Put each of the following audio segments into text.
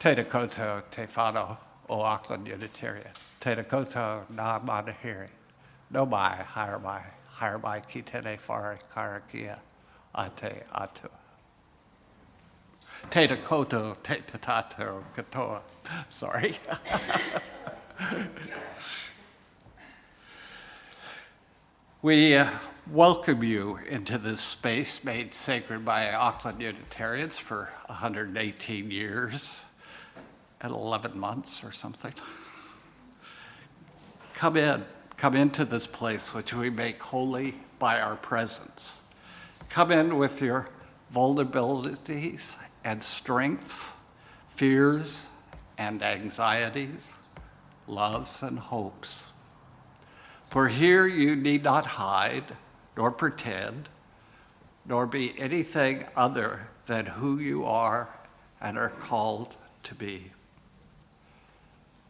Te Dakota, Te Whānau o Auckland Unitarian. Te Dakota, Ngā Manahiri. No mai, higher mai ki tene whare karakia a te atua. Te Dakota, te tatato katoa. Sorry. We welcome you into this space made sacred by Auckland Unitarians for 118 years and 11 months or something. Come into this place which we make holy by our presence. Come in with your vulnerabilities and strengths, fears and anxieties, loves and hopes. For here you need not hide, nor pretend, nor be anything other than who you are and are called to be.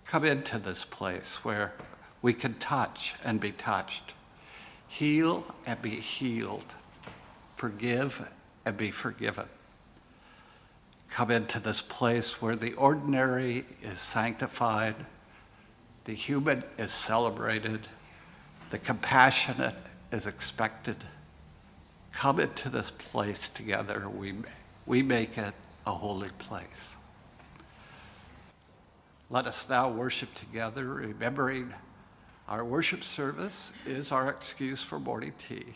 Come into this place where we can touch and be touched, heal and be healed, forgive and be forgiven. Come into this place where the ordinary is sanctified, the human is celebrated, the compassionate is expected. Come into this place together. We make it a holy place. Let us now worship together, remembering our worship service is our excuse for morning tea.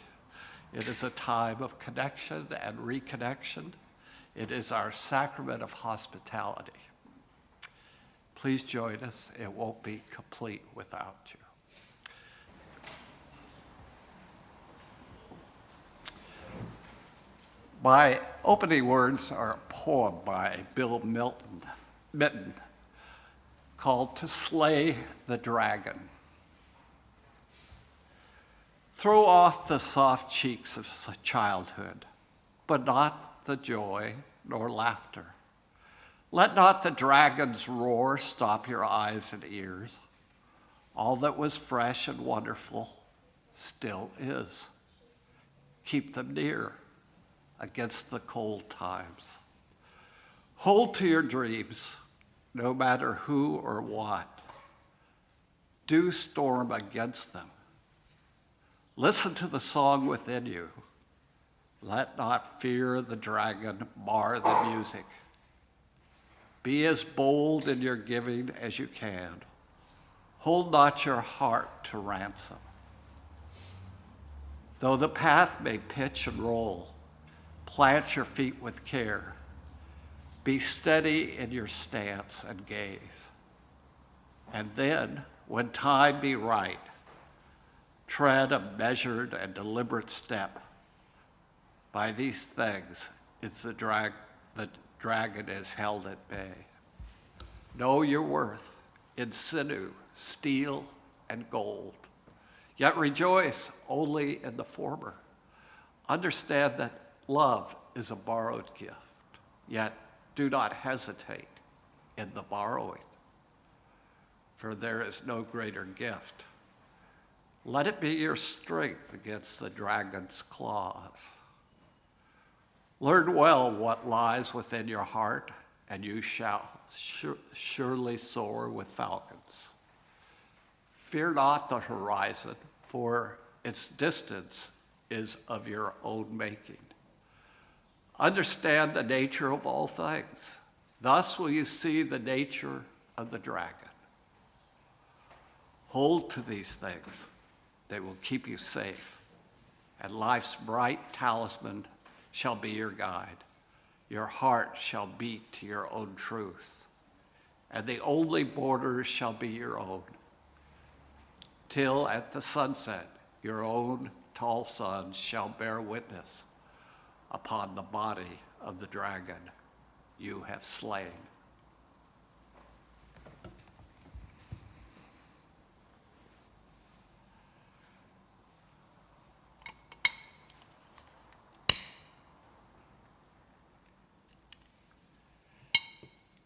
It is a time of connection and reconnection. It is our sacrament of hospitality. Please join us. It won't be complete without you. My opening words are a poem by Bill Mitten called To Slay the Dragon. Throw off the soft cheeks of childhood, but not the joy nor laughter. Let not the dragon's roar stop your eyes and ears. All that was fresh and wonderful still is. Keep them near against the cold times. Hold to your dreams, no matter who or what. Do storm against them. Listen to the song within you. Let not fear the dragon mar the music. Be as bold in your giving as you can. Hold not your heart to ransom. Though the path may pitch and roll, plant your feet with care. Be steady in your stance and gaze. And then, when time be right, tread a measured and deliberate step. By these things, the dragon is held at bay. Know your worth in sinew, steel, and gold. Yet rejoice only in the former. Understand that love is a borrowed gift, yet do not hesitate in the borrowing, for there is no greater gift. Let it be your strength against the dragon's claws. Learn well what lies within your heart, and you shall surely soar with falcons. Fear not the horizon, for its distance is of your own making. Understand the nature of all things. Thus will you see the nature of the dragon. Hold to these things. They will keep you safe. And life's bright talisman shall be your guide. Your heart shall beat to your own truth. And the only borders shall be your own. Till at the sunset, your own tall sun shall bear witness upon the body of the dragon you have slain.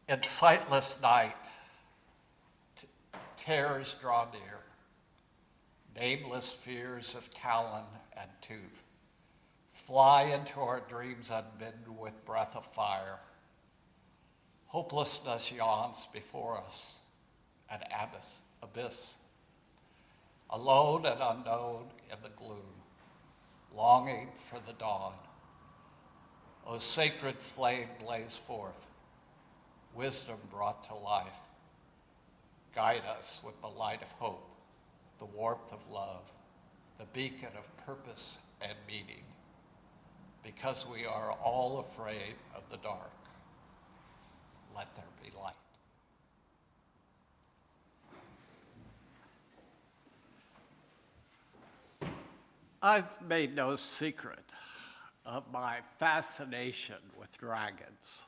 In sightless night, terrors draw near, nameless fears of talon and tooth. Fly into our dreams unbidden with breath of fire. Hopelessness yawns before us, an abyss, alone and unknown in the gloom, longing for the dawn. O sacred flame blaze forth, wisdom brought to life. Guide us with the light of hope, the warmth of love, the beacon of purpose and meaning, because we are all afraid of the dark. Let there be light. I've made no secret of my fascination with dragons.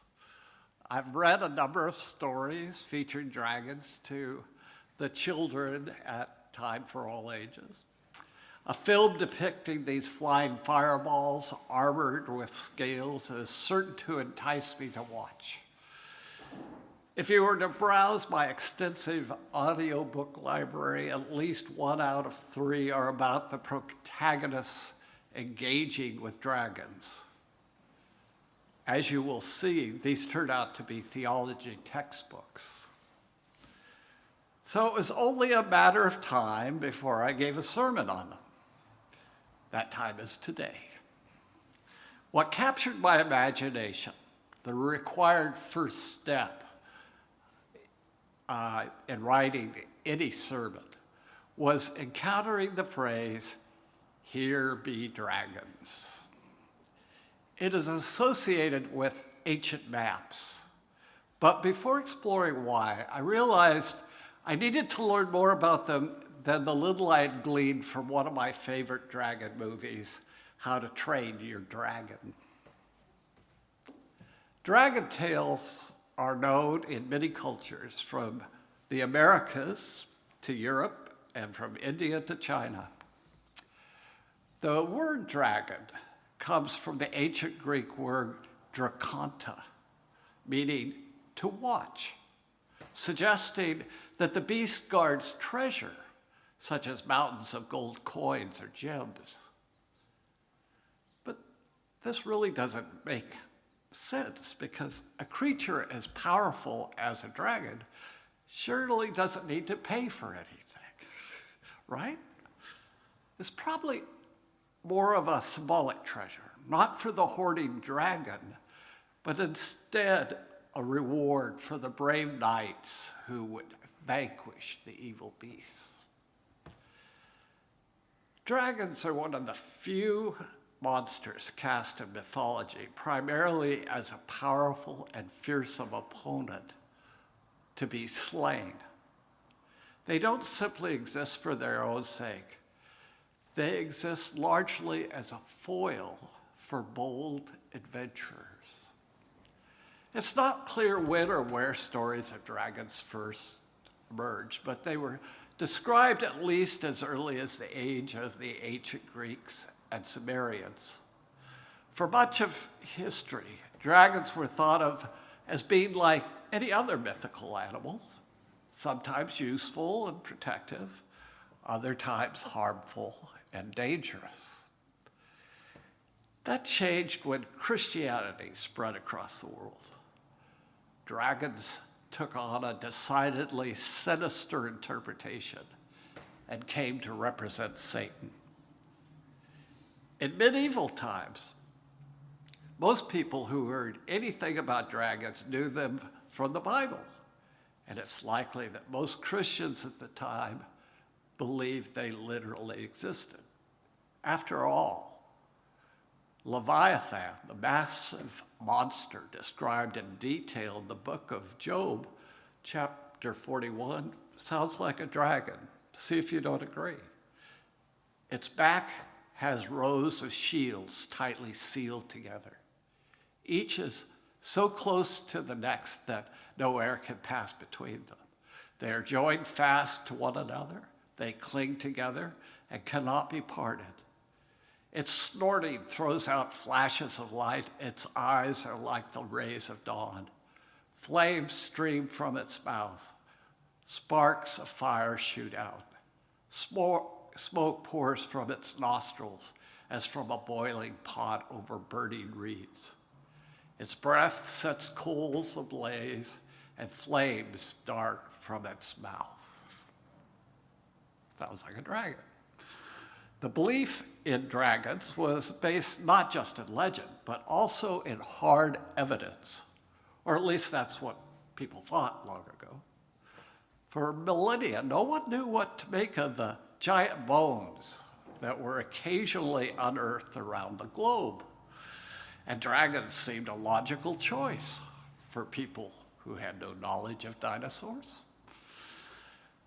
I've read a number of stories featuring dragons to the children at Time for All Ages. A film depicting these flying fireballs armored with scales is certain to entice me to watch. If you were to browse my extensive audiobook library, at least 1 out of 3 are about the protagonists engaging with dragons. As you will see, these turned out to be theology textbooks. So it was only a matter of time before I gave a sermon on them. That time is today. What captured my imagination, the required first step in writing any sermon, was encountering the phrase, "Here be dragons." It is associated with ancient maps. But before exploring why, I realized I needed to learn more about them than the little I had gleaned from one of my favorite dragon movies, How to Train Your Dragon. Dragon tales are known in many cultures, from the Americas to Europe and from India to China. The word dragon comes from the ancient Greek word drakonta, meaning to watch, suggesting that the beast guards treasure, such as mountains of gold coins or gems. But this really doesn't make sense, because a creature as powerful as a dragon surely doesn't need to pay for anything, right? It's probably more of a symbolic treasure, not for the hoarding dragon, but instead a reward for the brave knights who would vanquish the evil beasts. Dragons are one of the few monsters cast in mythology, primarily as a powerful and fearsome opponent to be slain. They don't simply exist for their own sake. They exist largely as a foil for bold adventurers. It's not clear when or where stories of dragons first emerged, but they were described at least as early as the age of the ancient Greeks and Sumerians. For much of history, dragons were thought of as being like any other mythical animal, sometimes useful and protective, other times harmful and dangerous. That changed when Christianity spread across the world. Dragons took on a decidedly sinister interpretation and came to represent Satan. In medieval times, most people who heard anything about dragons knew them from the Bible, and it's likely that most Christians at the time believed they literally existed. After all, Leviathan, the massive monster described in detail in the book of Job, chapter 41, sounds like a dragon. See if you don't agree. Its back has rows of shields tightly sealed together. Each is so close to the next that no air can pass between them. They are joined fast to one another. They cling together and cannot be parted. Its snorting throws out flashes of light. Its eyes are like the rays of dawn. Flames stream from its mouth. Sparks of fire shoot out. Smoke pours from its nostrils as from a boiling pot over burning reeds. Its breath sets coals ablaze, and flames dart from its mouth. Sounds like a dragon. The belief in dragons was based not just in legend, but also in hard evidence, or at least that's what people thought long ago. For millennia, no one knew what to make of the giant bones that were occasionally unearthed around the globe. And dragons seemed a logical choice for people who had no knowledge of dinosaurs.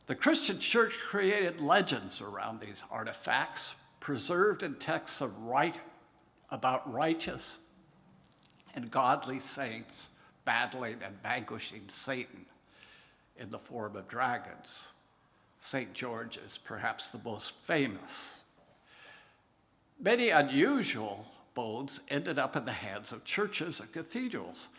The Christian church created legends around these artifacts, preserved in texts about righteous and godly saints battling and vanquishing Satan in the form of dragons. St. George is perhaps the most famous. Many unusual bones ended up in the hands of churches and cathedrals,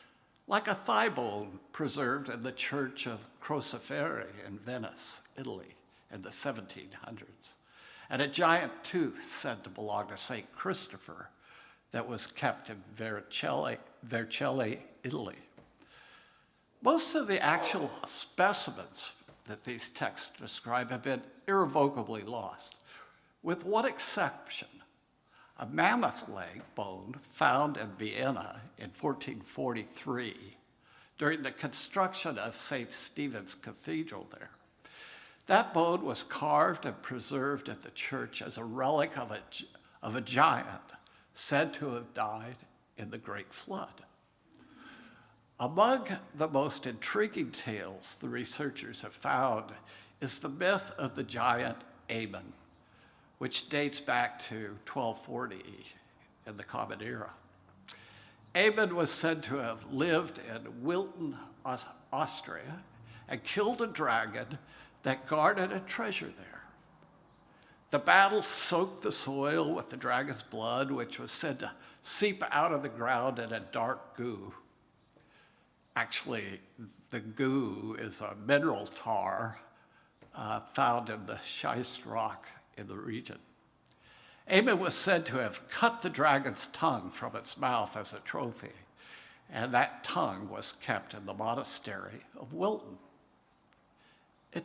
like a thigh bone preserved in the church of Crociferi in Venice, Italy, in the 1700s, and a giant tooth said to belong to St. Christopher that was kept in Vercelli, Italy. Most of the actual specimens that these texts describe have been irrevocably lost, with one exception: a mammoth leg bone found in Vienna in 1443 during the construction of St. Stephen's Cathedral there. That bone was carved and preserved at the church as a relic of a giant said to have died in the Great Flood. Among the most intriguing tales the researchers have found is the myth of the giant Ammon, which dates back to 1240 in the Common Era. Ammon was said to have lived in Wilton, Austria, and killed a dragon that guarded a treasure there. The battle soaked the soil with the dragon's blood, which was said to seep out of the ground in a dark goo. Actually, the goo is a mineral tar found in the schist rock in the region. Ammon was said to have cut the dragon's tongue from its mouth as a trophy, and that tongue was kept in the monastery of Wilton. It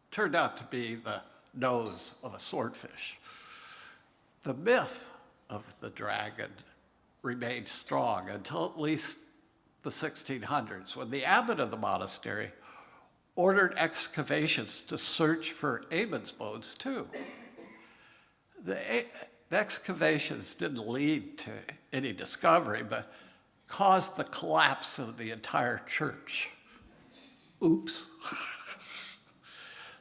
turned out to be the nose of a swordfish. The myth of the dragon remained strong until at least the 1600s, when the abbot of the monastery ordered excavations to search for Ammon's bones too. The excavations didn't lead to any discovery, but caused the collapse of the entire church. Oops.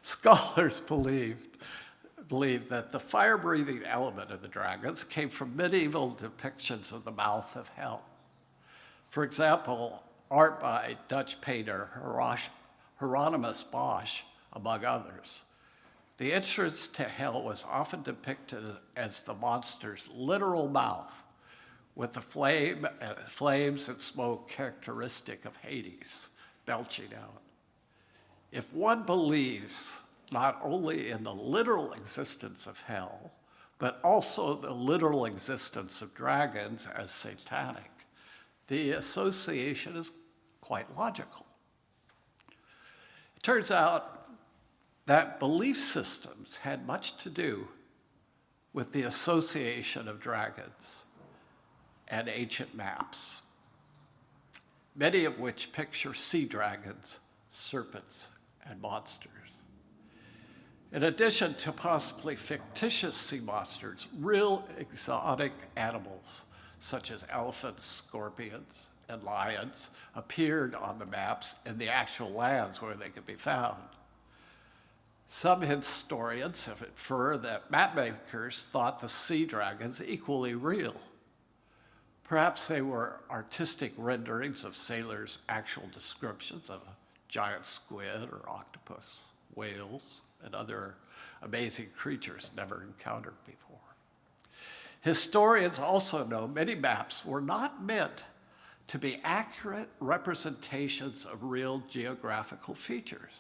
Scholars believe that the fire-breathing element of the dragons came from medieval depictions of the mouth of hell. For example, art by Dutch painter Hieronymus Bosch, among others. The entrance to hell was often depicted as the monster's literal mouth, with the flames and smoke characteristic of Hades belching out. If one believes not only in the literal existence of hell, but also the literal existence of dragons as satanic, the association is quite logical. It turns out that belief systems had much to do with the association of dragons and ancient maps, many of which picture sea dragons, serpents, and monsters. In addition to possibly fictitious sea monsters, real exotic animals such as elephants, scorpions, and lions appeared on the maps in the actual lands where they could be found. Some historians have inferred that mapmakers thought the sea dragons equally real. Perhaps they were artistic renderings of sailors' actual descriptions of a giant squid or octopus, whales, and other amazing creatures never encountered before. Historians also know many maps were not meant to be accurate representations of real geographical features.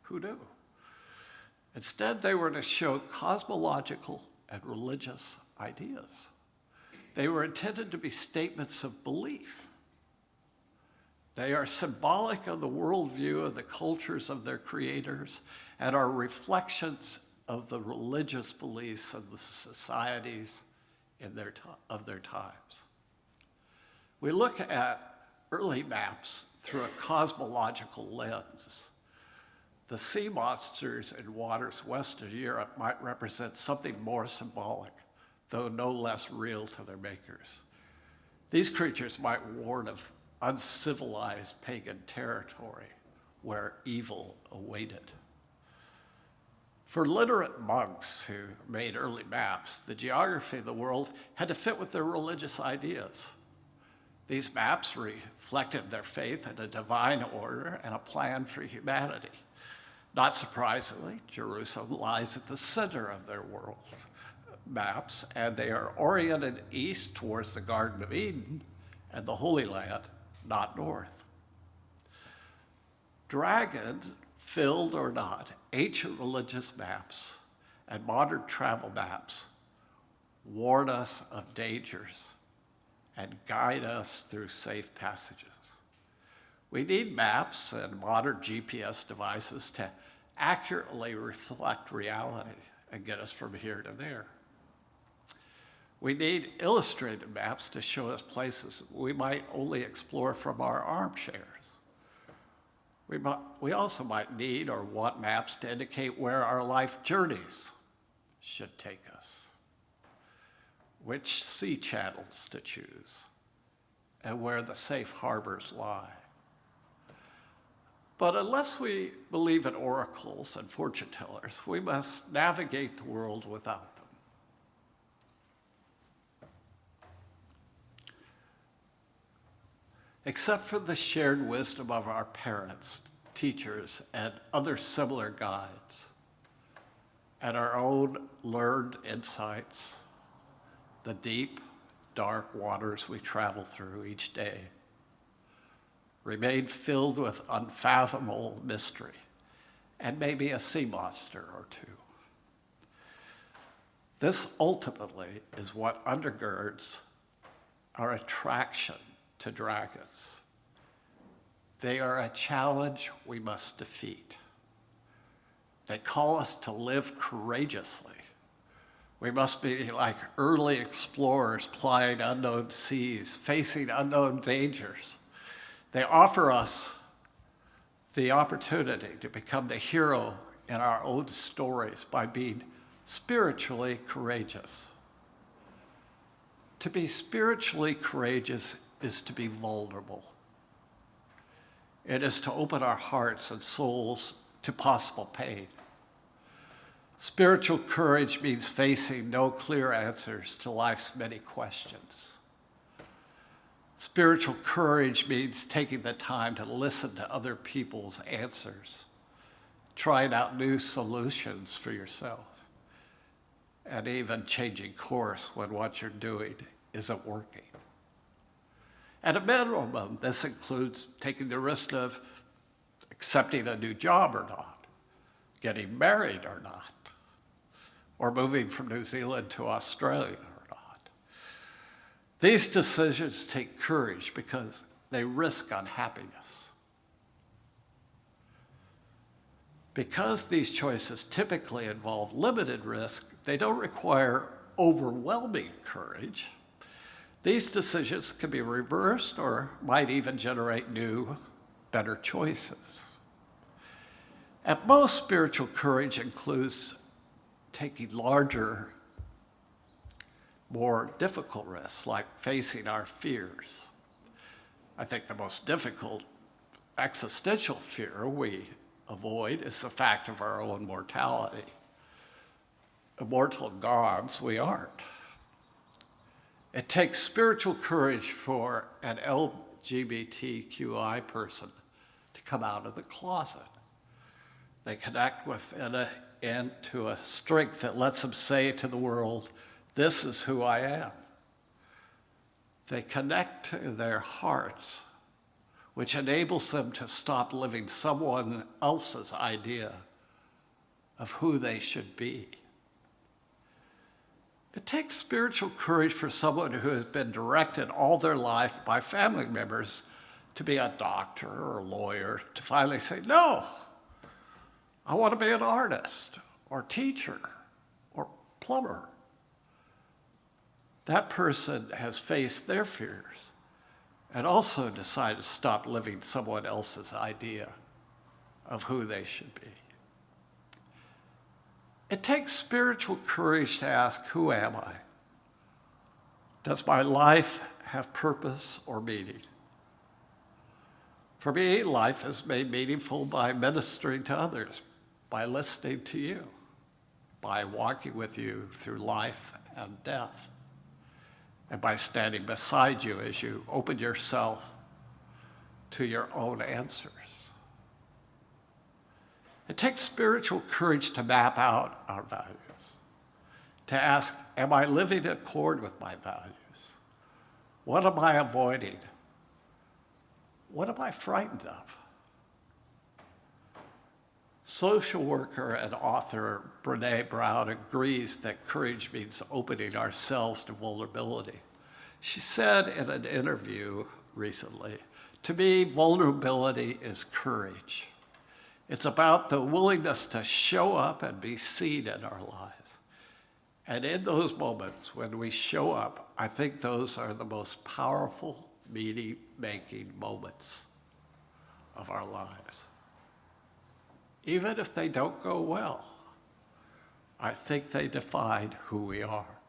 Who knew? Instead, they were to show cosmological and religious ideas. they were intended to be statements of belief. They are symbolic of the worldview of the cultures of their creators and are reflections of the religious beliefs of the societies of their times. We look at early maps through a cosmological lens. The sea monsters in waters west of Europe might represent something more symbolic, though no less real to their makers. These creatures might warn of uncivilized pagan territory where evil awaited. For literate monks who made early maps, the geography of the world had to fit with their religious ideas. These maps reflected their faith in a divine order and a plan for humanity. Not surprisingly, Jerusalem lies at the center of their world maps, and they are oriented east towards the Garden of Eden and the Holy Land, not north. Dragons, filled or not, ancient religious maps and modern travel maps warn us of dangers and guide us through safe passages. We need maps and modern GPS devices to accurately reflect reality and get us from here to there. We need illustrated maps to show us places we might only explore from our armchairs. We also might need or want maps to indicate where our life journeys should take us, which sea channels to choose, and where the safe harbors lie. But unless we believe in oracles and fortune tellers, we must navigate the world without them. Except for the shared wisdom of our parents, teachers, and other similar guides, and our own learned insights, the deep, dark waters we travel through each day remain filled with unfathomable mystery and maybe a sea monster or two. This ultimately is what undergirds our attraction to dragons. They are a challenge we must defeat. They call us to live courageously. We must be like early explorers plying unknown seas, facing unknown dangers. They offer us the opportunity to become the hero in our own stories by being spiritually courageous. To be spiritually courageous is to be vulnerable. It is to open our hearts and souls to possible pain. Spiritual courage means facing no clear answers to life's many questions. Spiritual courage means taking the time to listen to other people's answers, trying out new solutions for yourself, and even changing course when what you're doing isn't working. At a minimum, this includes taking the risk of accepting a new job or not, getting married or not, or moving from New Zealand to Australia or not. These decisions take courage because they risk unhappiness. Because these choices typically involve limited risk, they don't require overwhelming courage. These decisions can be reversed or might even generate new, better choices. At most, spiritual courage includes taking larger, more difficult risks, like facing our fears. I think the most difficult existential fear we avoid is the fact of our own mortality. Immortal gods we aren't. It takes spiritual courage for an LGBTQI person to come out of the closet. They connect within into a strength that lets them say to the world, "This is who I am." They connect to their hearts, which enables them to stop living someone else's idea of who they should be. It takes spiritual courage for someone who has been directed all their life by family members to be a doctor or a lawyer to finally say, no, I want to be an artist or teacher or plumber. That person has faced their fears and also decided to stop living someone else's idea of who they should be. It takes spiritual courage to ask, who am I? Does my life have purpose or meaning? For me, life is made meaningful by ministering to others, by listening to you, by walking with you through life and death, and by standing beside you as you open yourself to your own answers. It takes spiritual courage to map out our values, to ask, am I living in accord with my values? What am I avoiding? What am I frightened of? Social worker and author Brené Brown agrees that courage means opening ourselves to vulnerability. She said in an interview recently, to me, vulnerability is courage. It's about the willingness to show up and be seen in our lives. And in those moments when we show up, I think those are the most powerful, meaning-making moments of our lives. Even if they don't go well, I think they define who we are.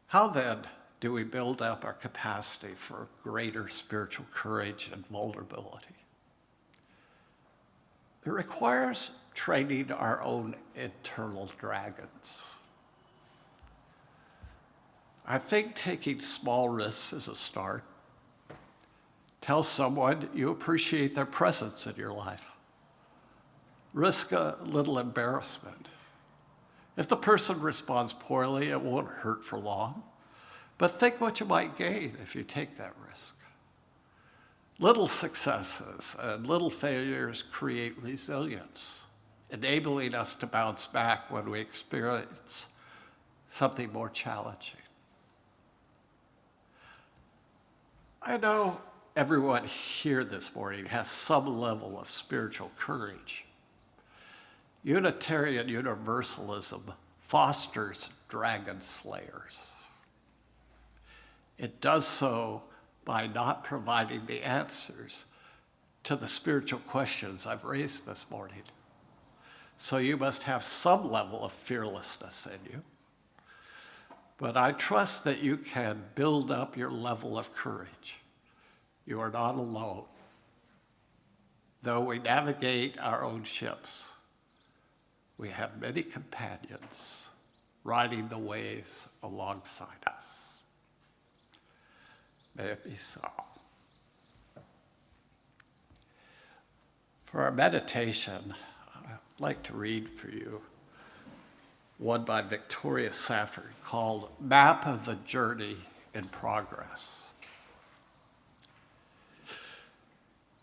How then do we build up our capacity for greater spiritual courage and vulnerability? It requires training our own internal dragons. I think taking small risks is a start. Tell someone you appreciate their presence in your life. Risk a little embarrassment. If the person responds poorly, it won't hurt for long. But think what you might gain if you take that risk. Little successes and little failures create resilience, enabling us to bounce back when we experience something more challenging. I know everyone here this morning has some level of spiritual courage. Unitarian Universalism fosters dragon slayers. It does so by not providing the answers to the spiritual questions I've raised this morning. So you must have some level of fearlessness in you. But I trust that you can build up your level of courage. You are not alone. Though we navigate our own ships, we have many companions riding the waves alongside us. May it be so. For our meditation, I'd like to read for you one by Victoria Safford called Map of the Journey in Progress.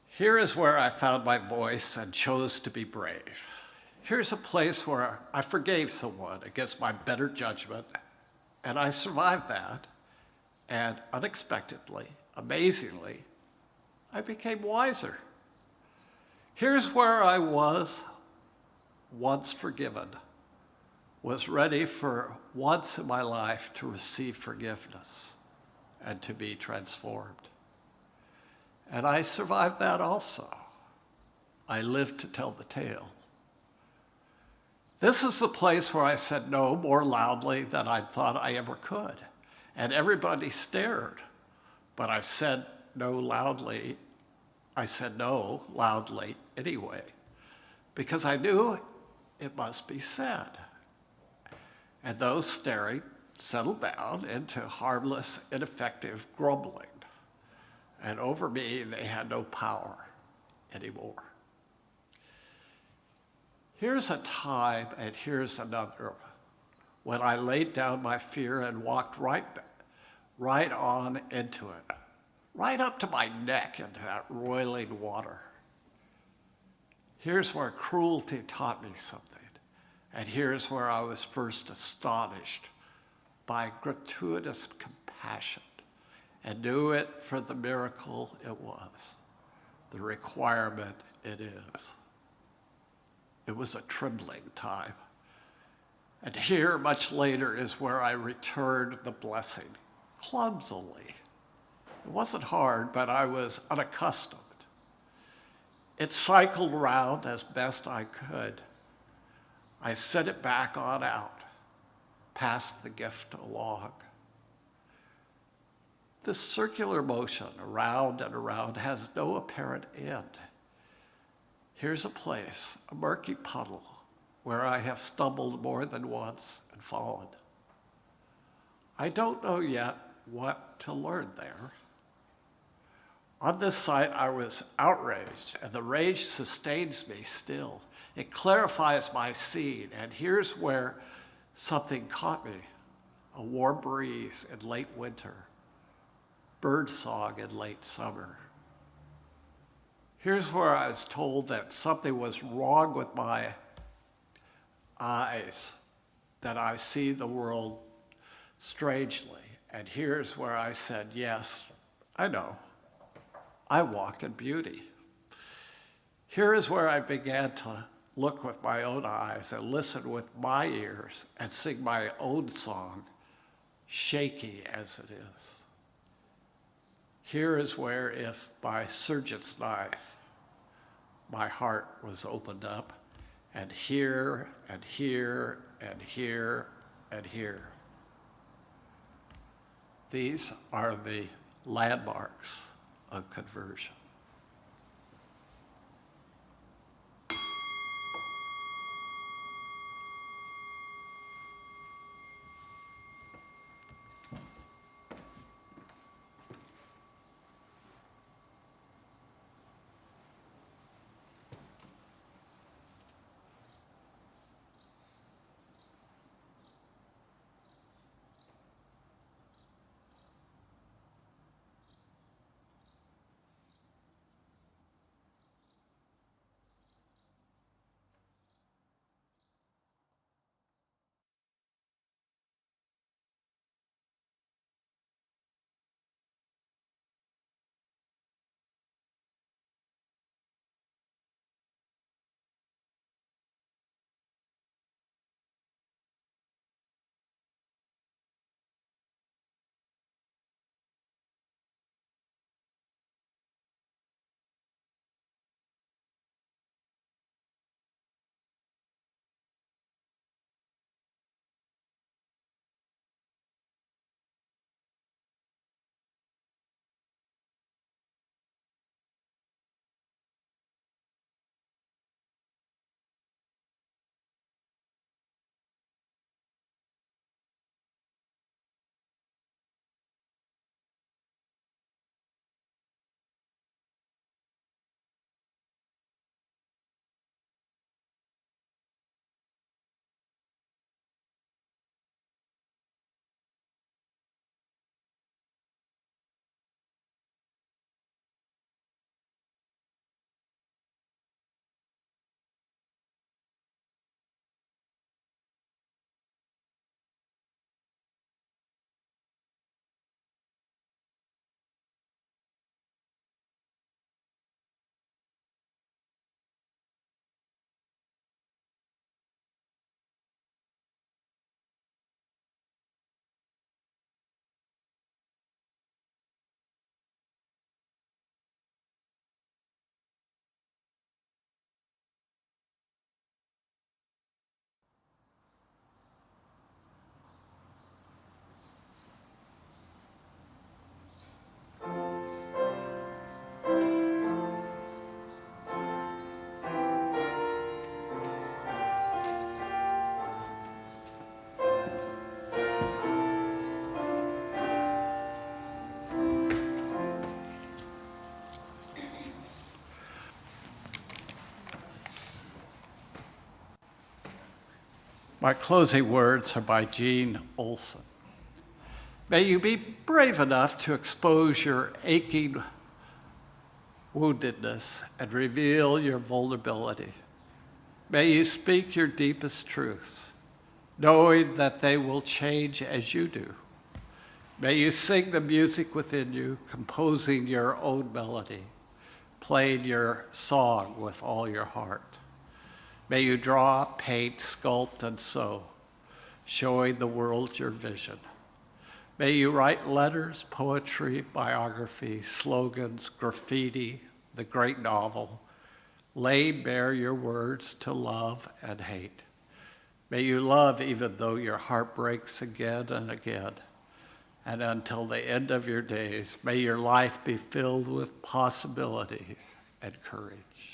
Here is where I found my voice and chose to be brave. Here's a place where I forgave someone against my better judgment, and I survived that. And unexpectedly, amazingly, I became wiser. Here's where I was once forgiven, was ready for once in my life to receive forgiveness and to be transformed. And I survived that also. I lived to tell the tale. This is the place where I said no more loudly than I thought I ever could. And everybody stared, but I said no loudly. I said no loudly anyway, because I knew it must be said. And those staring settled down into harmless, ineffective grumbling. And over me, they had no power anymore. Here's a time, and here's another, when I laid down my fear and walked right on into it, right up to my neck into that roiling water. Here's where cruelty taught me something. And here's where I was first astonished by gratuitous compassion and knew it for the miracle it was, the requirement it is. It was a trembling time. And here, much later, is where I returned the blessing, clumsily. It wasn't hard, but I was unaccustomed. It cycled around as best I could. I sent it back on out, passed the gift along. This circular motion around and around has no apparent end. Here's a place, a murky puddle, where I have stumbled more than once and fallen. I don't know yet what to learn there. On this sight, I was outraged, and the rage sustains me still. It clarifies my scene, and here's where something caught me. A warm breeze in late winter, birdsong in late summer. Here's where I was told that something was wrong with my eyes, that I see the world strangely. And here's where I said, yes, I know. I walk in beauty. Here is where I began to look with my own eyes and listen with my ears and sing my own song, shaky as it is. Here is where, if by surgeon's knife, my heart was opened up, and here, and here, and here, and here. These are the landmarks of conversion. My closing words are by Jean Olson. May you be brave enough to expose your aching woundedness and reveal your vulnerability. May you speak your deepest truths, knowing that they will change as you do. May you sing the music within you, composing your own melody, playing your song with all your heart. May you draw, paint, sculpt, and sew, showing the world your vision. May you write letters, poetry, biography, slogans, graffiti, the great novel, lay bare your words to love and hate. May you love even though your heart breaks again and again. And until the end of your days, may your life be filled with possibilities and courage.